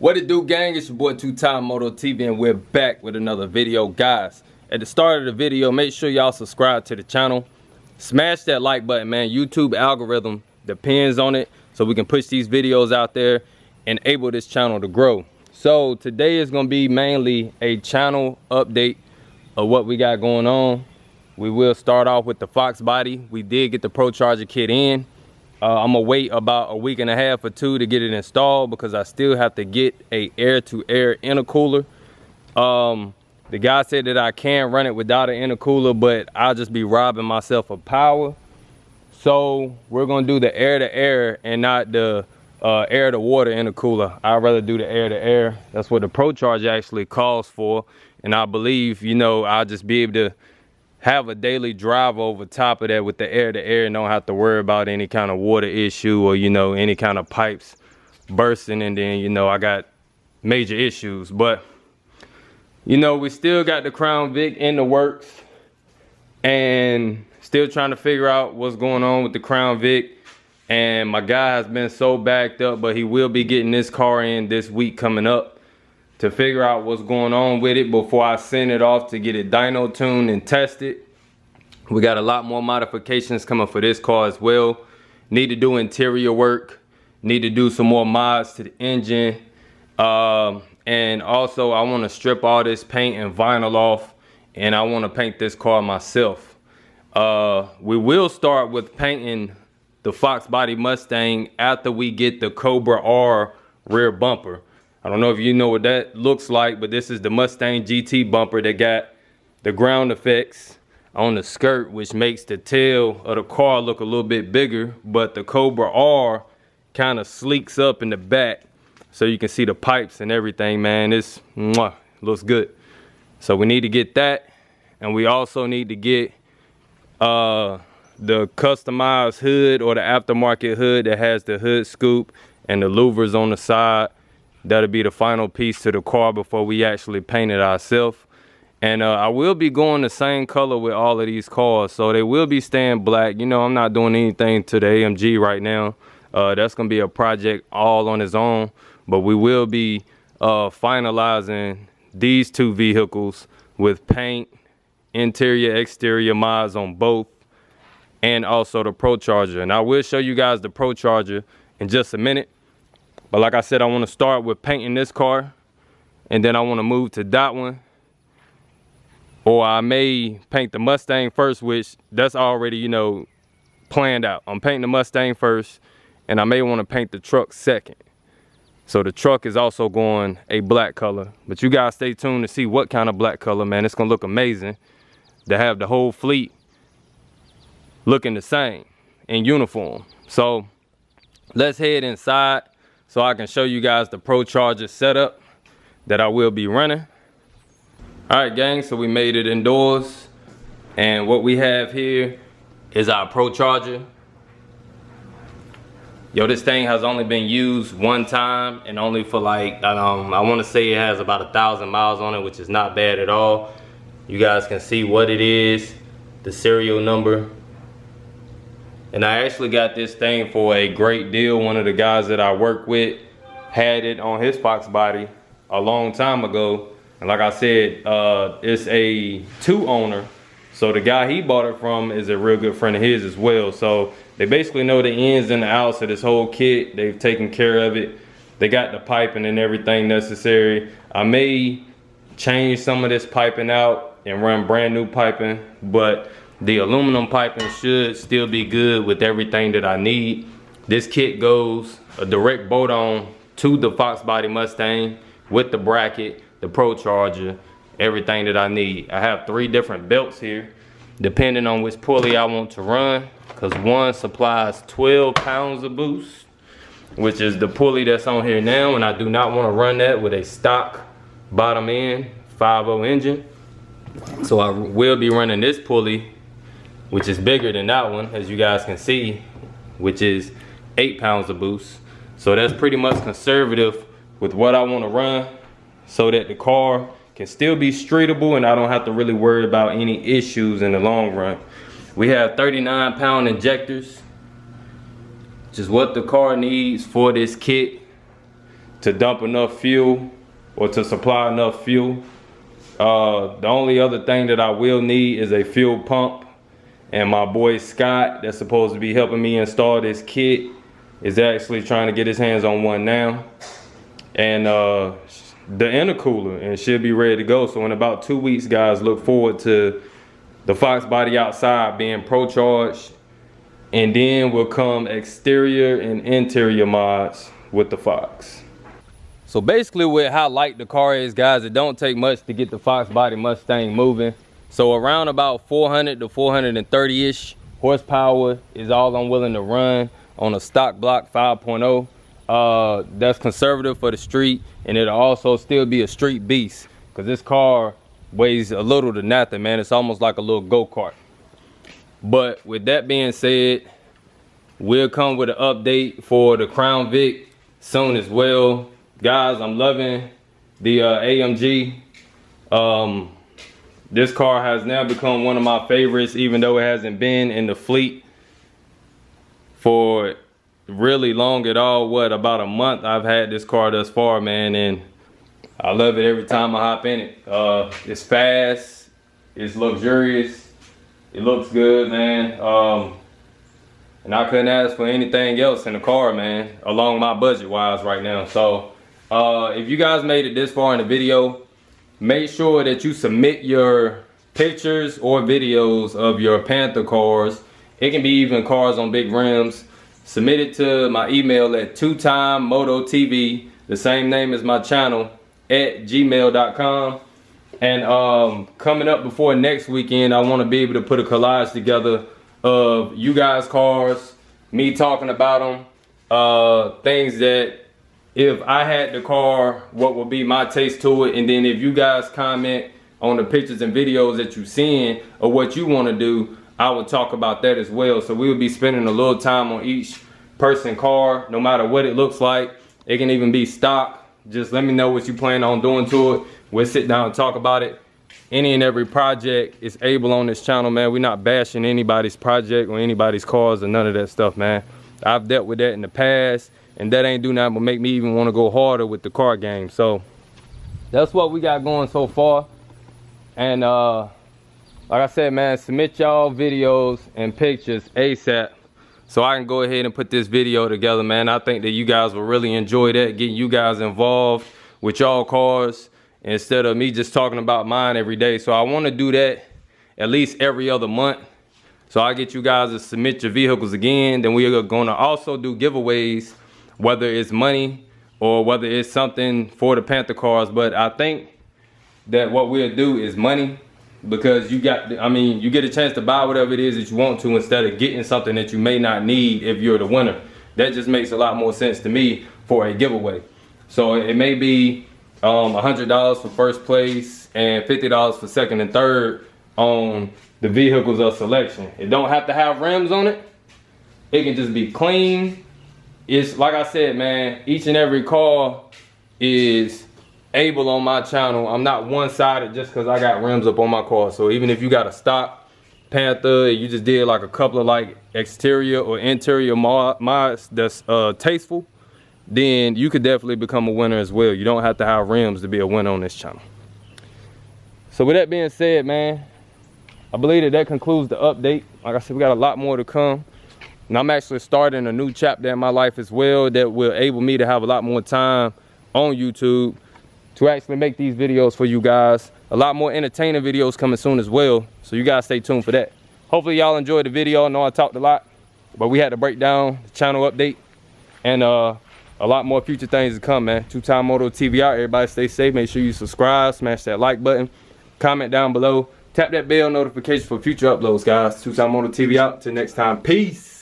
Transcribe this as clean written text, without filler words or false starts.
What it do, gang? It's your boy 2Time Moto TV, and we're back with another video. Guys, at the start of the video, make sure y'all subscribe to the channel. Smash that like button, man. YouTube algorithm depends on it, so we can push these videos out there and enable this channel to grow. So today is going to be mainly a channel update of what we got going on. We will start off with the Foxbody. We did get the Procharger kit in. I'm gonna wait about a week and a half or two to get it installed because I still have to get a air-to-air intercooler. The guy said that I can run it without an intercooler, but I'll just be robbing myself of power. So we're gonna do the air-to-air and not the air-to-water intercooler. I'd rather do the air-to-air. That's what the Procharger actually calls for. And I believe, you know, I'll just be able to have a daily drive over top of that with the air-to-air and don't have to worry about any kind of water issue or, you know, any kind of pipes bursting, and then, you know, I got major issues. But, you know, we still got the Crown Vic in the works and still trying to figure out what's going on with the Crown Vic. And my guy has been so backed up, but he will be getting this car in this week coming up to figure out what's going on with it before I send it off to get it dyno tuned and tested. We got a lot more modifications coming for this car as well. Need to do interior work, need to do some more mods to the engine, and also I want to strip all this paint and vinyl off, and I want to paint this car myself. We will start with painting the Foxbody Mustang after we get the Cobra R rear bumper. I don't know if you know what that looks like, but this is the Mustang GT bumper that got the ground effects on the skirt, which makes the tail of the car look a little bit bigger, but the Cobra R kind of sleeks up in the back so you can see the pipes and everything, man. It's looks good. So we need to get that, and we also need to get the customized hood or the aftermarket hood that has the hood scoop and the louvers on the side. That'll be the final piece to the car before we actually paint it ourselves. And I will be going the same color with all of these cars, so they will be staying black. You know, I'm not doing anything to the AMG right now. That's gonna be a project all on its own, but we will be finalizing these two vehicles with paint, interior, exterior mods on both, and also the Procharger. And I will show you guys the Procharger in just a minute. But like I said, I want to start with painting this car, and then I want to move to that one. Or I may paint the Mustang first, which that's already, you know, planned out. I'm painting the Mustang first, and I may want to paint the truck second. So the truck is also going a black color. But you guys stay tuned to see what kind of black color, man. It's going to look amazing to have the whole fleet looking the same in uniform. So let's head inside so I can show you guys the Procharger setup that I will be running. All right, gang, so we made it indoors, and what we have here is our Procharger. Yo, this thing has only been used one time, and only for like, I want to say it has about 1,000 miles on it, which is not bad at all. You guys can see what it is, the serial number. And I actually got this thing for a great deal. One of the guys that I work with had it on his Foxbody a long time ago. And like I said, it's a two owner. So the guy he bought it from is a real good friend of his as well. So they basically know the ins and the outs of this whole kit. They've taken care of it. They got the piping and everything necessary. I may change some of this piping out and run brand new piping, but the aluminum piping should still be good with everything that I need. This kit goes a direct bolt on to the Foxbody Mustang with the bracket, the Procharger, everything that I need. I have 3 different belts here, depending on which pulley I want to run, because one supplies 12 pounds of boost, which is the pulley that's on here now, and I do not want to run that with a stock bottom end 5.0 engine. So I will be running this pulley, which is bigger than that one, as you guys can see, which is 8 pounds of boost. So that's pretty much conservative with what I want to run, so that the car can still be streetable and I don't have to really worry about any issues in the long run. We have 39-pound injectors, which is what the car needs for this kit. to dump enough fuel or to supply enough fuel. The only other thing that I will need is a fuel pump, and my boy Scott, that's supposed to be helping me install this kit, is actually trying to get his hands on one now, and the intercooler, and should be ready to go. So in about 2 weeks, guys, look forward to the Foxbody outside being pro-charged, and then will come exterior and interior mods with the Fox. So basically with how light the car is, guys, it don't take much to get the Foxbody Mustang moving. So around about 400 to 430-ish horsepower is all I'm willing to run on a stock block 5.0. That's conservative for the street, and it'll also still be a street beast, because this car weighs a little to nothing, man. It's almost like a little go-kart. But with that being said, we'll come with an update for the Crown Vic soon as well. Guys, I'm loving the AMG. This car has now become one of my favorites, even though it hasn't been in the fleet for really long at all. What, about a month I've had this car thus far, man, and I love it every time I hop in it. It's fast, it's luxurious, it looks good, man. And I couldn't ask for anything else in the car, man, along my budget wise right now. So if you guys made it this far in the video, make sure that you submit your pictures or videos of your Panther cars. It can be even cars on big rims. Submit it to my email at 2timemototv, the same name as my channel, at gmail.com. And coming up before next weekend, I want to be able to put a collage together of you guys' cars, me talking about them, things that if I had the car, what would be my taste to it, and then if you guys comment on the pictures and videos that you're seeing or what you want to do, I would talk about that as well. So we will be spending a little time on each person car, no matter what it looks like. It can even be stock. Just let me know what you plan on doing to it. We'll sit down and talk about it. Any and every project is able on this channel, man. We're not bashing anybody's project or anybody's cars or none of that stuff, man. I've dealt with that in the past, and that ain't do nothing but make me even want to go harder with the car game. So that's what we got going so far. And like I said, man, submit y'all videos and pictures ASAP so I can go ahead and put this video together, man. I think that you guys will really enjoy that, getting you guys involved with y'all cars instead of me just talking about mine every day. So I want to do that at least every other month. So I get you guys to submit your vehicles again. Then we are going to also do giveaways, whether it's money or whether it's something for the Panther cars. But I think that what we'll do is money, because you get a chance to buy whatever it is that you want to instead of getting something that you may not need if you're the winner. That just makes a lot more sense to me for a giveaway. So it may be $100 for first place and $50 for second and third on the vehicles of selection. It don't have to have rims on it. It can just be clean. It's like I said, man, each and every car is able on my channel. I'm not one-sided just because I got rims up on my car. So even if you got a stock Panther, you just did like a couple of like exterior or interior mods that's tasteful, then you could definitely become a winner as well. You don't have to have rims to be a winner on this channel. So with that being said, man, I believe that concludes the update. Like I said, we got a lot more to come. And I'm actually starting a new chapter in my life as well that will enable me to have a lot more time on YouTube to actually make these videos for you guys. A lot more entertaining videos coming soon as well. So you guys stay tuned for that. Hopefully y'all enjoyed the video. I know I talked a lot, but we had to break down the channel update. And a lot more future things to come, man. 2Time Moto TV out. Everybody stay safe. Make sure you subscribe, smash that like button, comment down below. Tap that bell notification for future uploads, guys. 2Time Moto TV out. Till next time, peace.